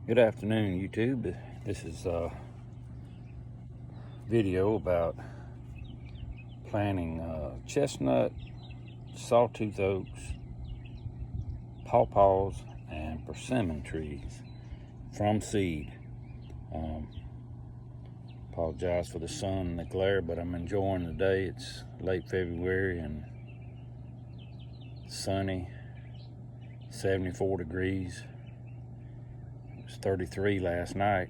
Good afternoon, YouTube. This is a video about planting chestnut, sawtooth oaks, pawpaws, and persimmon trees from seed. Apologize for the sun and the glare, but I'm enjoying the day. It's late February and sunny, 74 degrees. It was 33 last night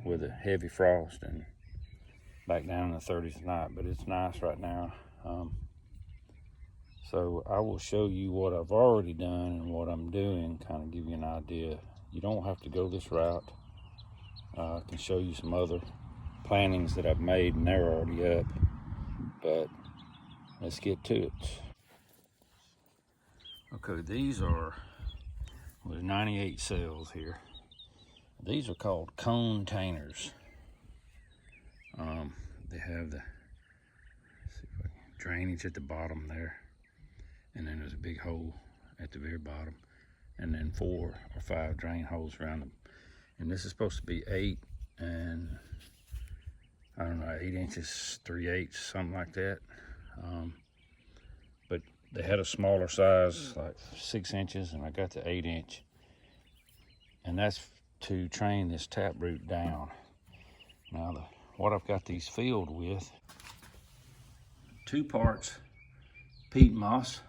with a heavy frost and back down in the 30s tonight, but it's nice right now. So I will show you what I've already done and what I'm doing, kind of give you an idea. You don't have to go this route. I can show you some other plantings that I've made and they're already up, but let's get to it. Okay, these are with 98 cells here. These are called containers. They have the drainage at the bottom there, and then there's a big hole at the very bottom, and then 4 or 5 drain holes around them. And this is supposed to be 8 and I don't know, 8 inches, 3/8, something like that. But they had a smaller size, like 6 inches, and I got the 8-inch. And that's to train this taproot down. Now, what I've got these filled with, 2 parts peat moss.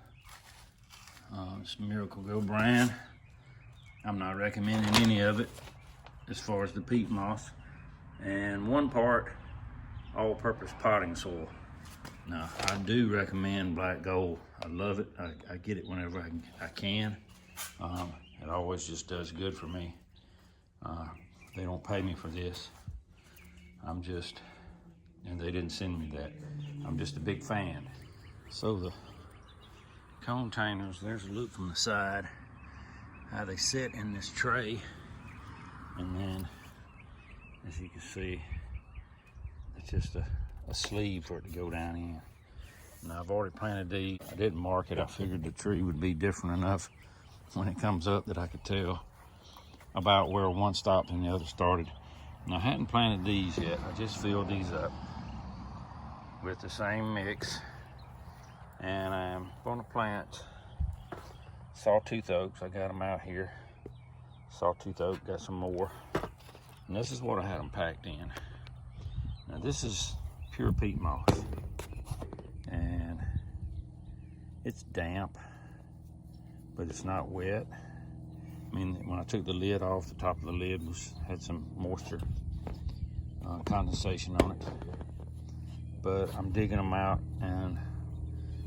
It's Miracle-Gro brand. I'm not recommending any of it as far as the peat moss. And 1 part all-purpose potting soil. Now, I do recommend black gold. I love it. I get it whenever I can. It always just does good for me. They don't pay me for this. And they didn't send me that. I'm just a big fan. So the containers, there's a look from the side, how they sit in this tray. And then, as you can see, it's just a sleeve for it to go down in. Now, I've already planted these. I didn't mark it. I figured the tree would be different enough when it comes up that I could tell about where one stopped and the other started. Now, I hadn't planted these yet. I just filled these up with the same mix. And I'm going to plant Sawtooth Oaks. I got them out here. Sawtooth Oak, got some more. And this is what I had them packed in. Now, this is pure peat moss. And it's damp, but it's not wet. I mean, when I took the lid off, the top of the lid had some moisture condensation on it. But I'm digging them out and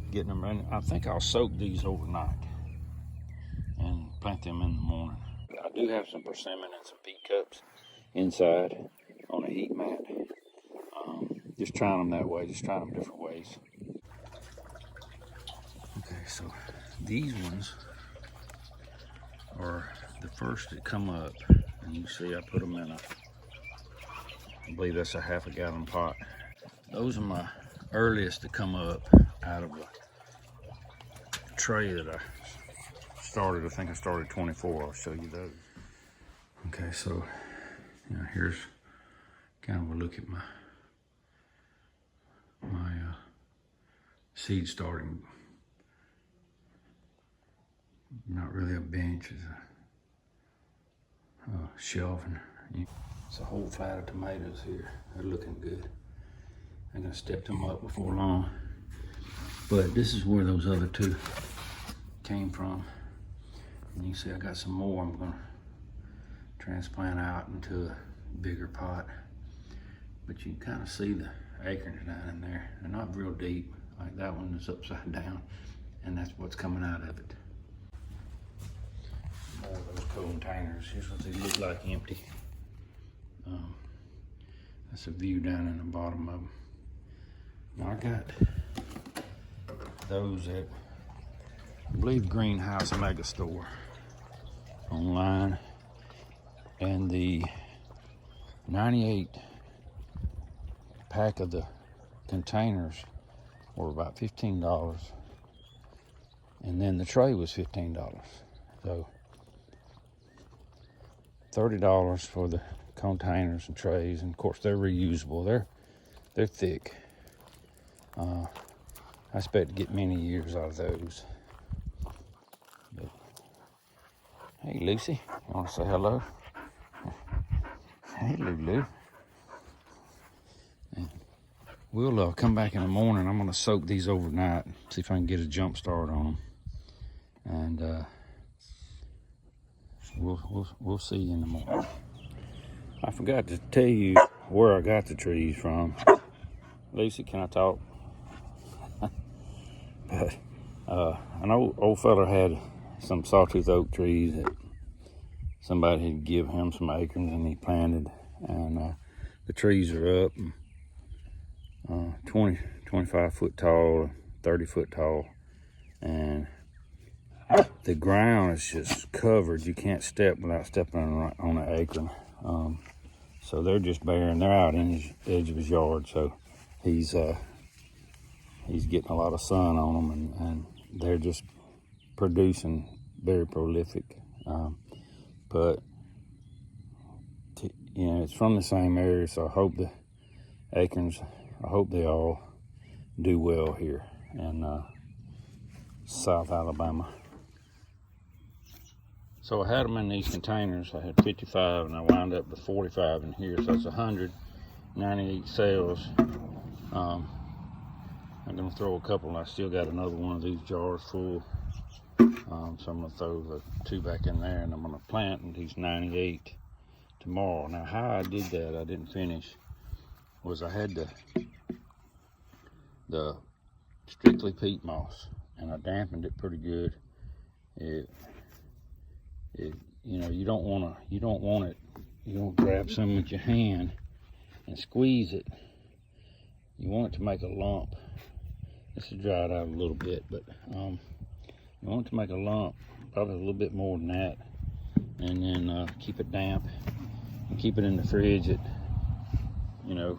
getting them ready. I think I'll soak these overnight and plant them in the morning. I do have some persimmon and some peat cups inside on a heat mat. Just trying them that way, just trying them different ways. Okay, so these ones are the first that come up, and you see I put them in I believe that's a ½ gallon pot. Those are my earliest to come up out of a tray that I started. I think I started 24. I'll show you those. Okay, so here's kind of a look at my seed starting. Not really a bench, it's a shelf, and it's a whole flat of tomatoes here. They're looking good. I'm gonna step them up before long. But this is where those other 2 came from. And you see I got some more I'm gonna transplant out into a bigger pot. But you can kind of see the acorns down in there. They're not real deep, like that one is upside down, and that's what's coming out of it. More of those containers. Here's what they look like empty. That's a view down in the bottom of them. Now I got those at, I believe, Greenhouse Mega Store online, and the 98 pack of the containers were about $15, and then the tray was $15. So $30 for the containers and trays, and of course they're reusable. They're thick. I expect to get many years out of those. But, hey Lucy, you want to say hello? Hey Lulu. And we'll come back in the morning. I'm gonna soak these overnight, see if I can get a jump start on them, and we'll see you in the morning. I forgot to tell you where I got the trees from. Lucy, can I talk? But an old fella had some Sawtooth Oak trees that somebody had give him some acorns, and he planted, and the trees are up 25 foot tall, 30 foot tall, and the ground is just covered. You can't step without stepping on an acorn. So they're just barren. They're out in his edge of his yard, so he's getting a lot of sun on them, and they're just producing very prolific. But you know, it's from the same area, so I hope the acorns, I hope they all do well here in South Alabama. So I had them in these containers. I had 55, and I wound up with 45 in here, so it's 198 cells. I'm gonna throw a couple. I still got another one of these jars full, so I'm gonna throw the 2 back in there, and I'm gonna plant these 98 tomorrow. Now, how I did that, I didn't finish, was I had the strictly peat moss, and I dampened it pretty good. You know, you don't want it. You don't grab some with your hand and squeeze it. You want it to make a lump. This is dried out a little bit, but you want it to make a lump, probably a little bit more than that, and then keep it damp and keep it in the fridge at, you know,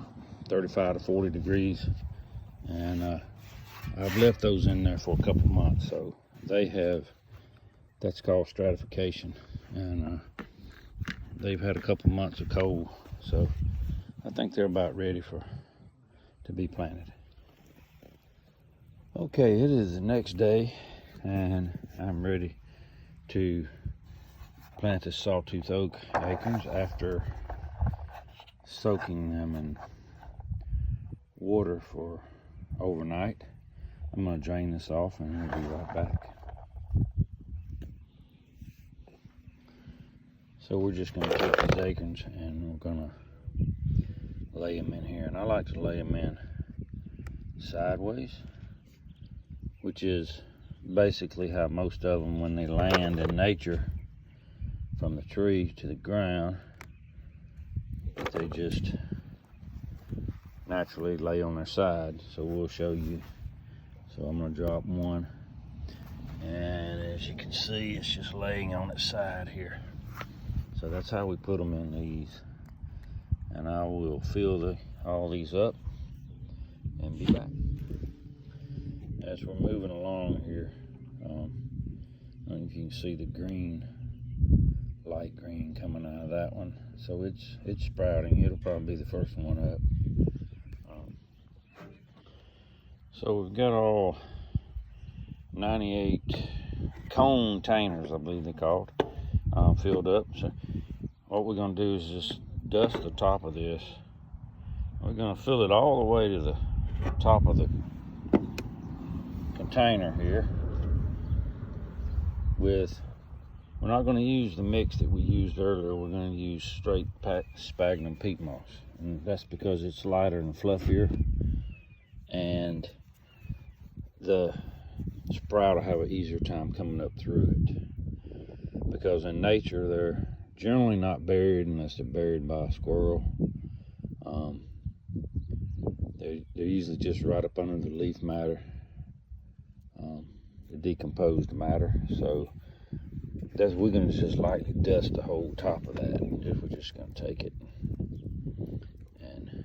35 to 40 degrees. And I've left those in there for a couple months, so they have, that's called stratification, and they've had a couple months of cold, so I think they're about ready to be planted. Okay, it is the next day, and I'm ready to plant the Sawtooth Oak acorns after soaking them in water for overnight. I'm going to drain this off, and we'll be right back. So we're just going to take these acorns, and we're going to lay them in here. And I like to lay them in sideways, which is basically how most of them, when they land in nature from the tree to the ground, they just naturally lay on their side. So we'll show you. So I'm going to drop one, and as you can see, it's just laying on its side here. So that's how we put them in these, and I will fill all these up and be back. As we're moving along here, I don't know if you can see the green, light green coming out of that one. So it's sprouting. It'll probably be the first one up. So we've got all 98 containers, I believe they're called, filled up. So what we're going to do is just dust the top of this. We're going to fill it all the way to the top of the container here with, we're not going to use the mix that we used earlier. We're going to use straight sphagnum peat moss, and that's because it's lighter and fluffier, and the sprout will have an easier time coming up through it, because in nature they're generally not buried unless they're buried by a squirrel. They're usually just right up under the leaf matter, the decomposed matter. So we're going to just lightly dust the whole top of that. We're just going to take it and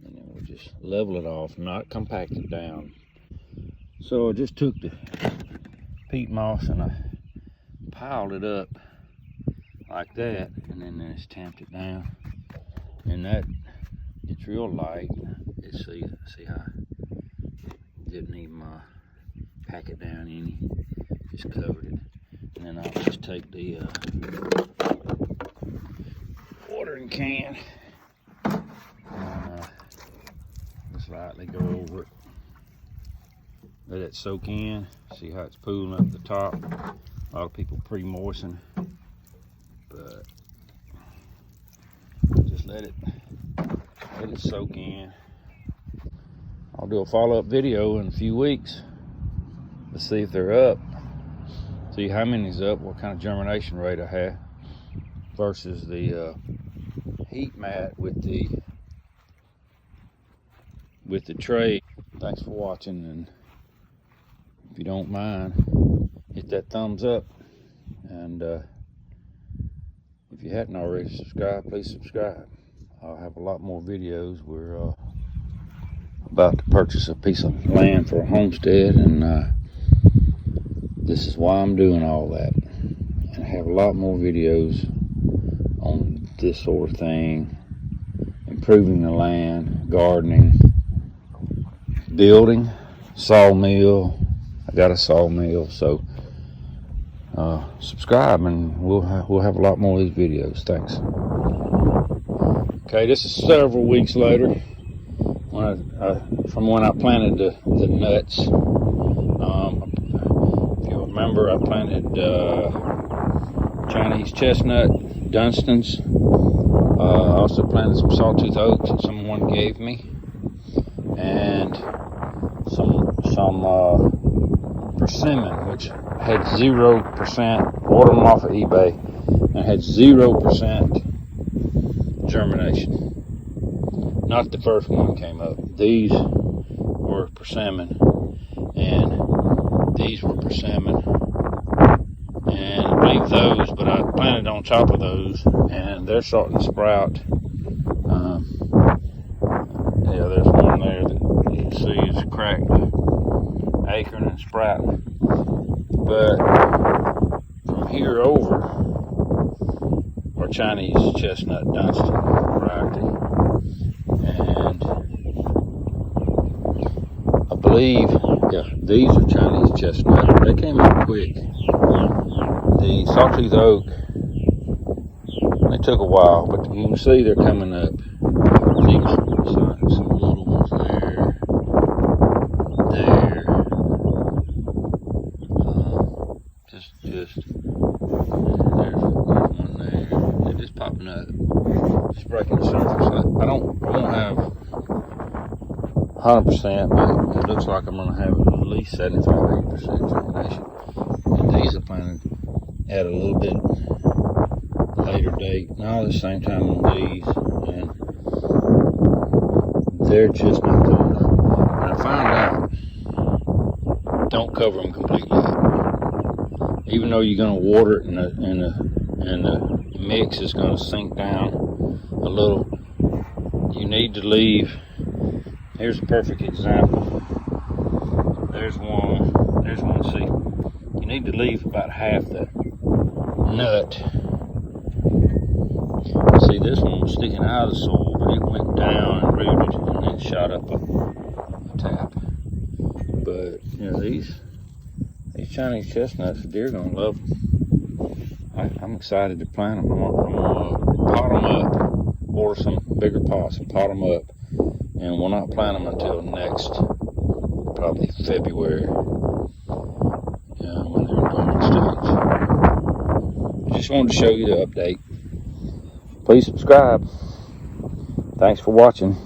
then we'll just level it off, not compact it down. So I just took the peat moss and I piled it up like that, and then it's tamped it down, and that it's real light. See how it didn't even pack it down any, just covered it. And then I'll just take the watering can and just lightly go over it. Let it soak in. See how it's pooling up the top. A lot of people pre-moisten, but just let it soak in. I'll do a follow-up video in a few weeks to see if they're up, see how many's up, what kind of germination rate I have versus the heat mat with the tray. Thanks for watching, and if you don't mind, hit that thumbs up, and if you hadn't already subscribed, please subscribe. I'll have a lot more videos. We're about to purchase a piece of land for a homestead, and this is why I'm doing all that. And I have a lot more videos on this sort of thing, improving the land, gardening, building, sawmill. I got a sawmill, so subscribe, and we'll have a lot more of these videos. Thanks. Okay, this is several weeks later from when I planted the nuts. If you remember, I planted Chinese chestnut, Dunstans. I also planted some Sawtooth Oaks that someone gave me, and some persimmon, which had 0%. Ordered them off of eBay, and had 0% germination. Not the first one came up. These were persimmon, and these were persimmon, and I believe those, but I planted on top of those, and they're starting to sprout. Yeah, there's one there that you can see is cracked, acorn and sprouting. But from here over are Chinese chestnut Dunstan variety, and I believe, yeah, these are Chinese chestnut. They came up quick. The Sawtooth Oak, they took a while, but you can see they're coming up. See some little ones there. There's one there. They're just popping up, just breaking the surface. I won't have 100%, but it looks like I'm going to have at least 75-80% germination. And these are planted at a little bit later date, not at the same time on these, and they're just not coming up. And I found out, don't cover them completely up. Even though you're going to water it, and the mix is going to sink down a little, you need to leave. Here's a perfect example. There's one. See, you need to leave about half the nut. See, this one was sticking out of the soil, but it went down and rooted, and then shot up a tap. But you know, these Chinese chestnuts, the deer are gonna love them. I'm excited to plant them. I'm gonna pot them up, order some bigger pots and pot them up, and we'll not plant them until next, probably February, when they're in dormant stage. Just wanted to show you the update. Please subscribe. Thanks for watching.